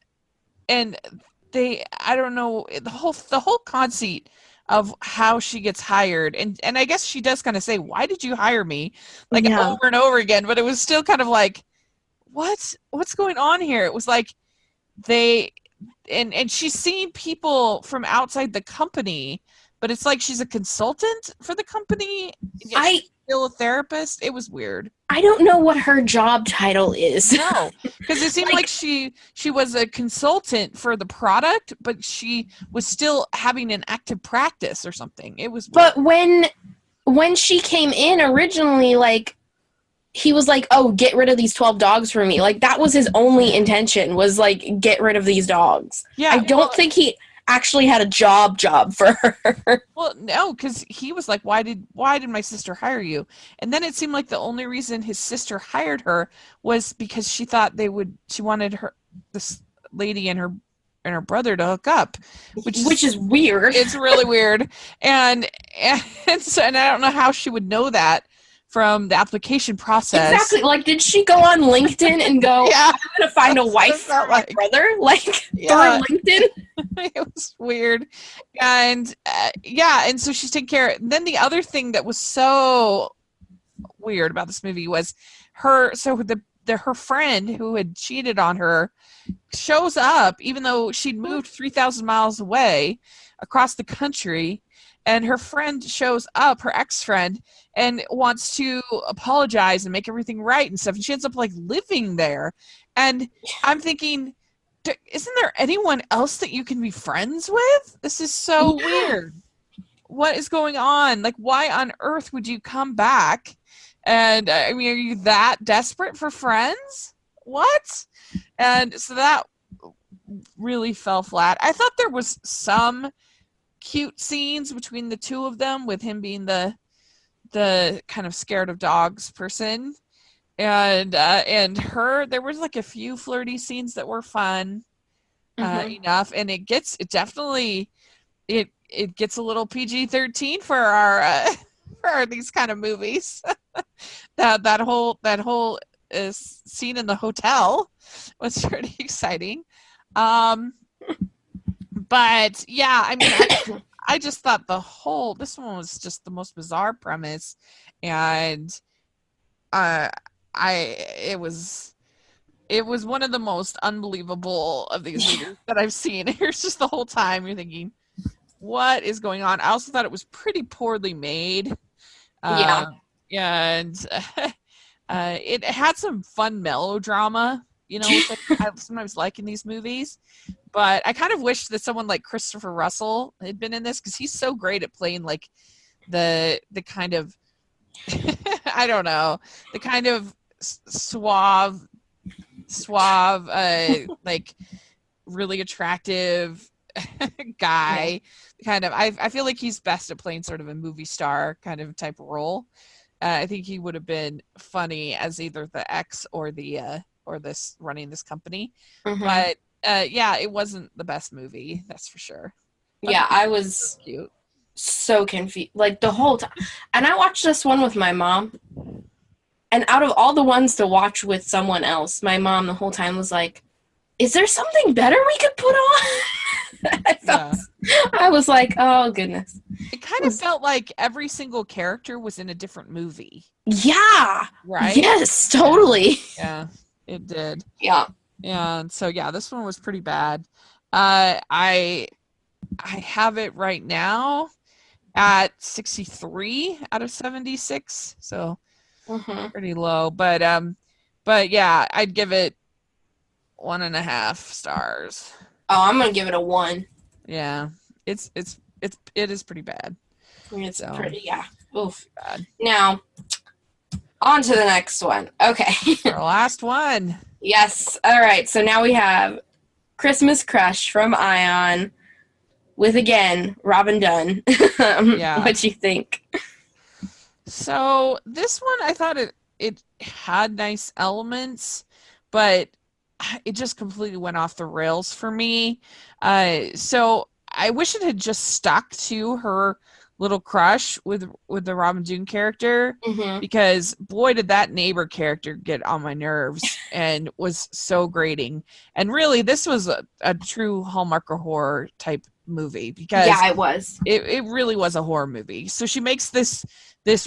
they, I don't know, the whole conceit of how she gets hired, and I guess she does kind of say, why did you hire me, like over and over again, but it was still kind of like, what's going on here? It was like they and she's seeing people from outside the company, but it's like she's a consultant for the company, yet she's still a therapist. It was weird. I don't know what her job title is. No, because it seemed like she was a consultant for the product, but she was still having an active practice or something. It was weird. But when she came in originally, like, he was like, oh, get rid of these 12 dogs for me. Like, that was his only intention, was like, get rid of these dogs. Yeah, I don't think he actually had a job for her. Well, no, because he was like, why did my sister hire you? And then it seemed like the only reason his sister hired her was because she thought she wanted this lady and her brother to hook up, which is weird. It's really weird. And I don't know how she would know that from the application process. Exactly. Like, did she go on LinkedIn and go, I'm going to find a wife for my brother? Like, through LinkedIn? It was weird. And, and so she's taking care of it. Then the other thing that was so weird about this movie was her friend who had cheated on her shows up, even though she'd moved 3,000 miles away across the country. And her friend shows up, her ex-friend, and wants to apologize and make everything right and stuff. And she ends up like living there. And I'm thinking, isn't there anyone else that you can be friends with? This is so weird. What is going on? Like, why on earth would you come back? And I mean, are you that desperate for friends? What? And so that really fell flat. I thought there was some cute scenes between the two of them, with him being the kind of scared of dogs person, and her. There was like a few flirty scenes that were fun enough, and it gets a little PG-13 for our for these kind of movies. that whole scene in the hotel was pretty exciting. But yeah, I mean, I just thought this one was just the most bizarre premise, and it was one of the most unbelievable of these movies that I've seen. It's just the whole time you're thinking, what is going on? I also thought it was pretty poorly made. And it had some fun melodrama which I sometimes like in these movies. But I kind of wish that someone like Christopher Russell had been in this, because he's so great at playing like the kind of I don't know, the kind of suave, like really attractive guy. Kind of, I feel like he's best at playing sort of a movie star kind of type of role. I think he would have been funny as either the ex or the or this running this company. But yeah, it wasn't the best movie, that's for sure. Yeah, I was so confused like the whole time. And I watched this one with my mom. And out of all the ones to watch with someone else, my mom the whole time was like, is there something better we could put on? I was like, oh, goodness. It kind of felt like every single character was in a different movie. Yeah. Right? Yes, totally. Yeah, it did. Yeah. And so, yeah, this one was pretty bad. I have it right now at 63 out of 76. So pretty low. But yeah, I'd give it 1.5 stars. Oh, I'm gonna give it a 1. Yeah, it is pretty bad. It's pretty, yeah. Oof. Bad. Now, on to the next one. Okay. Our last one. Yes. All right. So now we have Christmas Crush from Ion with, again, Robin Dunn. Yeah. What'd you think? So this one, I thought it had nice elements, but it just completely went off the rails for me. So I wish it had just stuck to her little crush with the Robin Dunn character, because boy, did that neighbor character get on my nerves and was so grating. And really, this was a true Hallmark or horror type movie, because it was. It really was a horror movie. So she makes this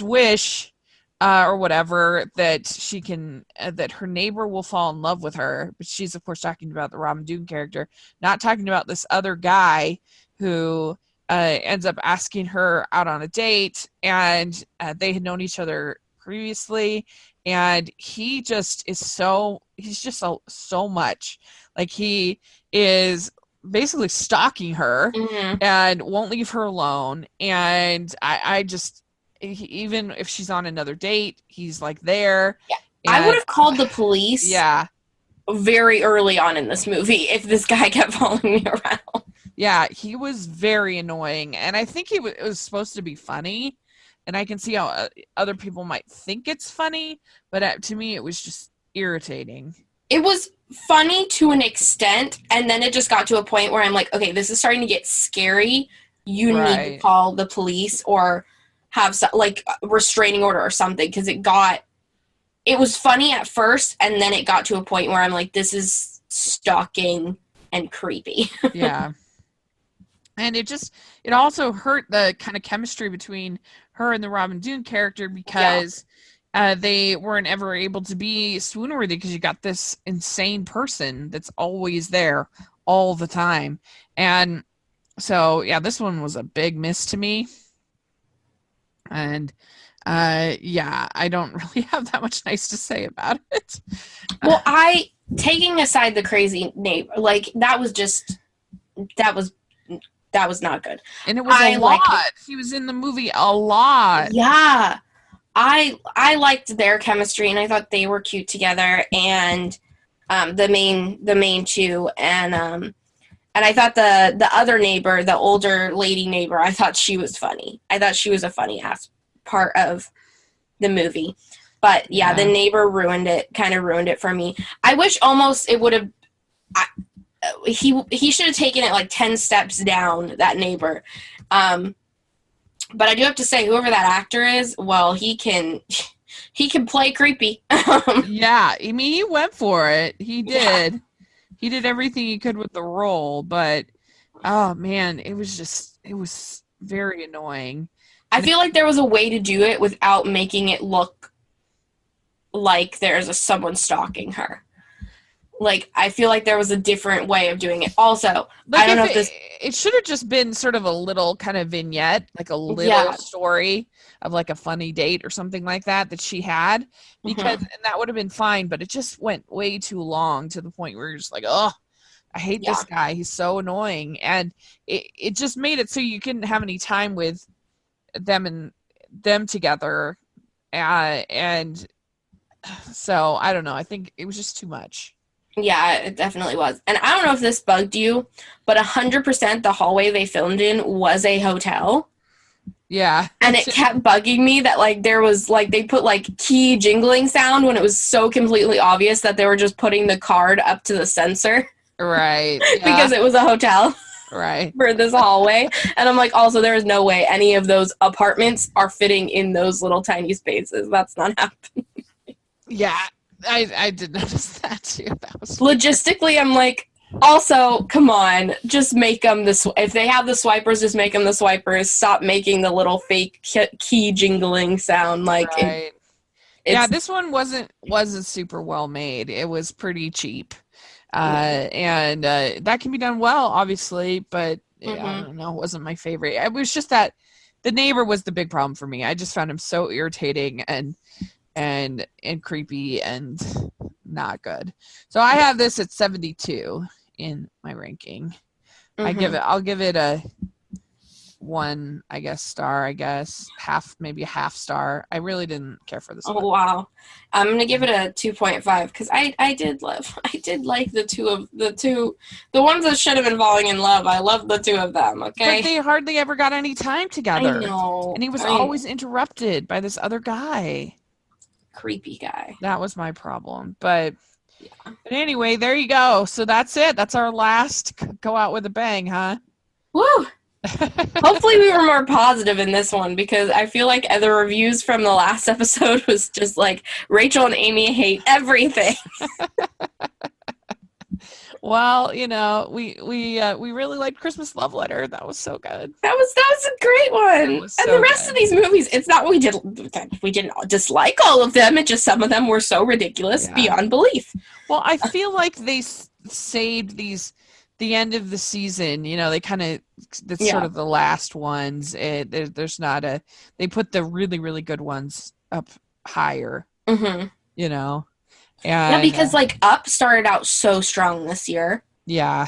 wish, or whatever, that she can that her neighbor will fall in love with her. But she's of course talking about the Robin Dunn character, not talking about this other guy who ends up asking her out on a date, and they had known each other previously, and he just is so much like he is basically stalking her and won't leave her alone. And I just, even if she's on another date, he's like there. Yeah. I would have called the police. Yeah. Very early on in this movie if this guy kept following me around. Yeah, he was very annoying, and I think it was supposed to be funny, and I can see how other people might think it's funny, but to me it was just irritating. It was funny to an extent, and then it just got to a point where I'm like, okay, this is starting to get scary. You need to call the police or have like a restraining order or something, because it was funny at first, and then it got to a point where I'm like, this is stalking and creepy. Yeah. And it also hurt the kind of chemistry between her and the Robin Dunn character, because they weren't ever able to be swoon-worthy, because you got this insane person that's always there all the time. And so, yeah, this one was a big miss to me. And I don't really have that much nice to say about it. Well, taking aside the crazy neighbor, like that was not good. And it was a lot. He was in the movie a lot. Yeah. I liked their chemistry, and I thought they were cute together, and the main two, and I thought the other neighbor, the older lady neighbor, I thought she was funny. I thought she was a funny ass part of the movie. But yeah, the neighbor kind of ruined it for me. I wish almost it would have he should have taken it like 10 steps down, that neighbor. But I do have to say, whoever that actor is, well, he can play creepy. Yeah, I mean, he went for it. He did. Yeah. He did everything he could with the role, but oh man, it was very annoying. I feel like there was a way to do it without making it look like there's someone stalking her. Like, I feel like there was a different way of doing it. Also, Like I don't know if if this. it should have just been sort of a little kind of vignette, like a little Yeah. story of like a funny date or something like that she had, because Hmm. and that would have been fine, but it just went way too long to the point where you're just like, oh, I hate Yeah. this guy. He's so annoying. And it just made it so you couldn't have any time with them together. And so I don't know. I think it was just too much. Yeah, it definitely was. And I don't know if this bugged you, but 100% the hallway they filmed in was a hotel. Yeah. And it kept bugging me that, like, there was, like, they put, like, key jingling sound when it was so completely obvious that they were just putting the card up to the sensor. Right. Yeah. Because it was a hotel. Right. For this hallway. And I'm like, also, there is no way any of those apartments are fitting in those little tiny spaces. That's not happening. Yeah. I did notice that too. That was Logistically, I'm like, also, come on, just make them this. If they have the swipers, just make them the swipers. Stop making the little fake key jingling sound. Like, right. Yeah, this one wasn't super well made. It was pretty cheap, and that can be done well, obviously. But I don't know, it wasn't my favorite. It was just that the neighbor was the big problem for me. I just found him so irritating and creepy and not good. So I have this at 72 in my ranking. I'll give it a 1, I guess, star, maybe a half star. I really didn't care for this one. Wow. I'm going to give it a 2.5 because I did like the ones that should have been falling in love. I love the two of them, okay? But they hardly ever got any time together. I know. And he was always interrupted by this other guy. Creepy guy. That was my problem. But anyway, there you go. So that's it. That's our last go out with a bang, huh? Woo! Hopefully we were more positive in this one because I feel like the reviews from the last episode was just like Rachel and Amy hate everything. Well, we really liked Christmas Love Letter. That was so good. That was a great one. And the rest of these movies, it's not we didn't dislike all of them. It's just some of them were so ridiculous beyond belief. Well, I feel like they saved the end of the season. They kind of sort of the last ones. There's not they put the really really good ones up higher. Mm-hmm. And, because like Up started out so strong this year. Yeah,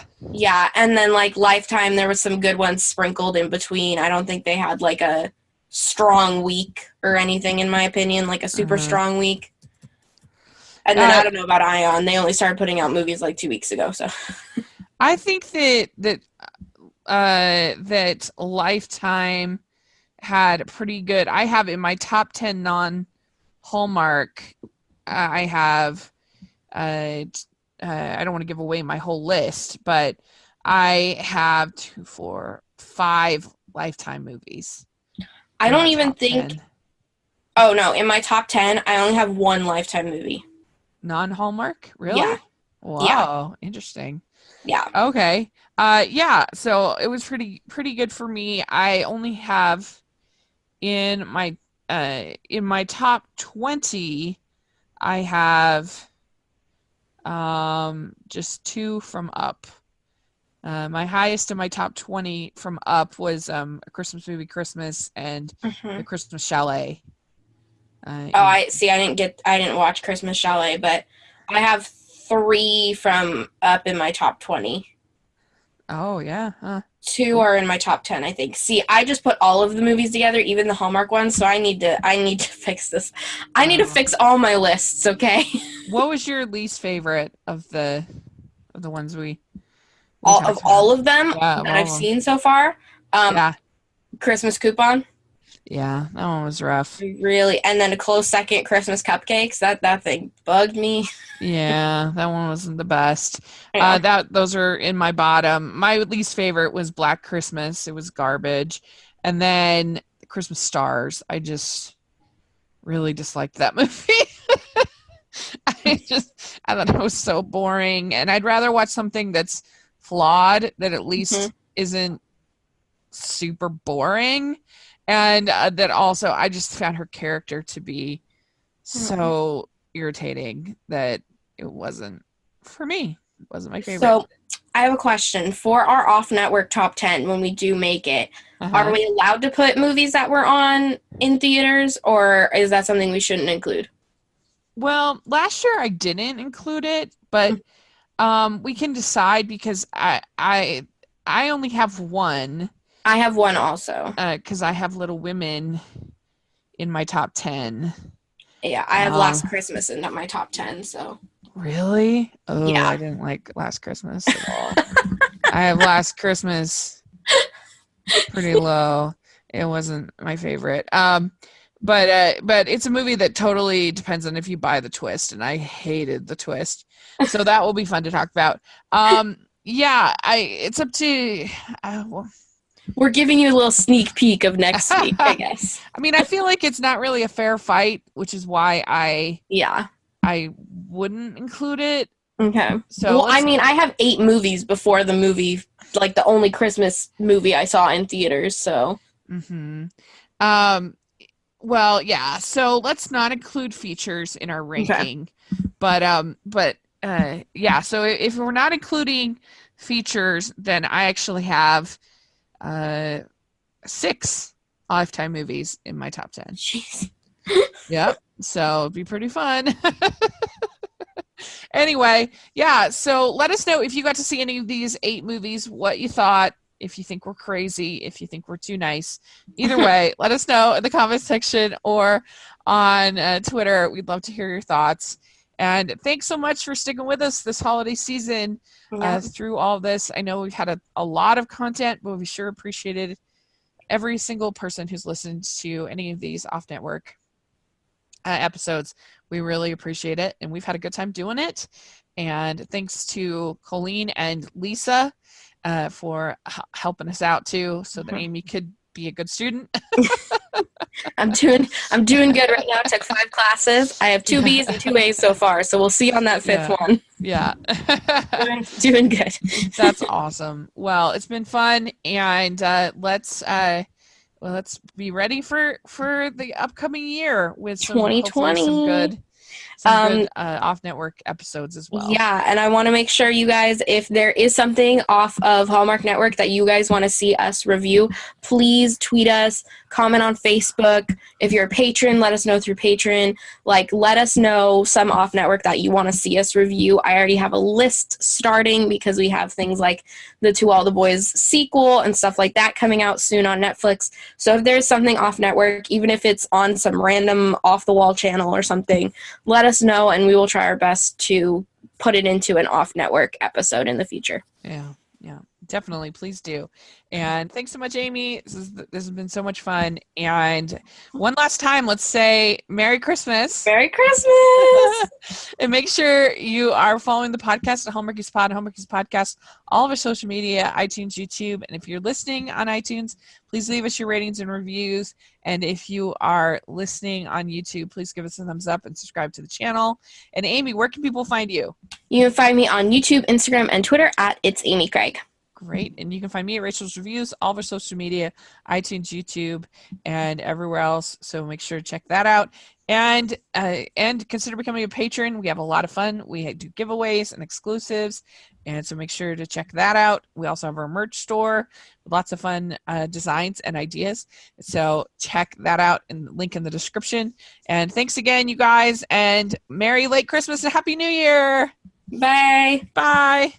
and then like Lifetime, there was some good ones sprinkled in between. I don't think they had like a strong week or anything, in my opinion, like a super strong week. And then I don't know about Ion. They only started putting out movies like 2 weeks ago. So I think that Lifetime had pretty good. I have in my top 10 non-Hallmark. I have. I don't want to give away my whole list, but I have 2, 4, 5 Lifetime movies. I don't even think. 10. Oh no! In my top 10, I only have 1 Lifetime movie. Non-Hallmark, really? Yeah. Wow, interesting. Yeah. Okay. Yeah. So it was pretty good for me. I only have in my top 20. I have just 2 from Up. My highest in my top 20 from Up was A Christmas Movie Christmas and The Christmas Chalet. I didn't watch Christmas Chalet, but I have 3 from Up in my top 20. Oh yeah. Huh. 2 are in my top 10, I think. See, I just put all of the movies together, even the Hallmark ones, so I need to fix this. I need to fix all my lists, okay? What was your least favorite of the ones we all of them that I've seen so far? Christmas Coupon. Yeah, that one was rough. Really, and then a close second, Christmas Cupcakes. That thing bugged me. Yeah, that one wasn't the best. Yeah. Those are in my bottom. My least favorite was Black Christmas. It was garbage. And then Christmas Stars. I just really disliked that movie. I thought it was so boring. And I'd rather watch something that's flawed that at least isn't super boring. And that also, I just found her character to be so irritating that it wasn't for me. It wasn't my favorite. So I have a question for our off-network top 10 when we do make it. Are we allowed to put movies that were on in theaters, or is that something we shouldn't include? Well, last year I didn't include it, but we can decide because I only have one. I have one also. Because I have Little Women in my top 10. Yeah, I have Last Christmas in my top 10, so. Really? Oh, yeah. I didn't like Last Christmas at all. I have Last Christmas pretty low. It wasn't my favorite. But it's a movie that totally depends on if you buy the twist, and I hated the twist. So that will be fun to talk about. Yeah, it's up to we're giving you a little sneak peek of next week, I guess. I mean, I feel like it's not really a fair fight, which is why I wouldn't include it. Okay. So well, I mean, I have 8 movies before the movie, like the only Christmas movie I saw in theaters, so. Well, yeah. So let's not include features in our ranking. Okay. But yeah, so if we're not including features, then I actually have 6 Lifetime movies in my top 10. Jeez. Yep. So it'd be pretty fun. Anyway, yeah. So let us know if you got to see any of these 8 movies, what you thought, if you think we're crazy, if you think we're too nice. Either way, let us know in the comments section or on Twitter. We'd love to hear your thoughts. And thanks so much for sticking with us this holiday season through all this. I know we've had a lot of content, but we sure appreciated every single person who's listened to any of these off-network episodes. We really appreciate it, and we've had a good time doing it. And thanks to Colleen and Lisa for helping us out too, so that Amy could be a good student. I'm doing good right now. I took 5 classes. I have 2 B's and 2 A's so far, so we'll see on that 5th one. Yeah. doing good. That's awesome. Well, it's been fun, and let's be ready for the upcoming year with some 2020 some good off-network episodes as well. Yeah, and I want to make sure you guys, if there is something off of Hallmark Network that you guys want to see us review, please tweet us, comment on Facebook. If you're a patron, let us know through Patreon. Let us know some off-network that you want to see us review. I already have a list starting because we have things like the To All the Boys sequel and stuff like that coming out soon on Netflix. So if there's something off-network, even if it's on some random off-the-wall channel or something, let us know, and we will try our best to put it into an off-network episode in the future. Yeah, definitely. Please do. And thanks so much, Amy. This has been so much fun. And one last time, let's say Merry Christmas. Merry Christmas! And make sure you are following the podcast at Hallmarkies Pod, Hallmarkies Podcast, all of our social media, iTunes, YouTube. And if you're listening on iTunes, please leave us your ratings and reviews. And if you are listening on YouTube, please give us a thumbs up and subscribe to the channel. And Amy, where can people find you? You can find me on YouTube, Instagram, and Twitter at It's Amy Craig. Great. And you can find me at Rachel's Reviews, all of our social media, iTunes, YouTube, and everywhere else. So make sure to check that out. And consider becoming a patron. We have a lot of fun. We do giveaways and exclusives. And so make sure to check that out. We also have our merch store with lots of fun designs and ideas. So check that out in the link in the description. And thanks again, you guys. And Merry late Christmas and Happy New Year. Bye. Bye.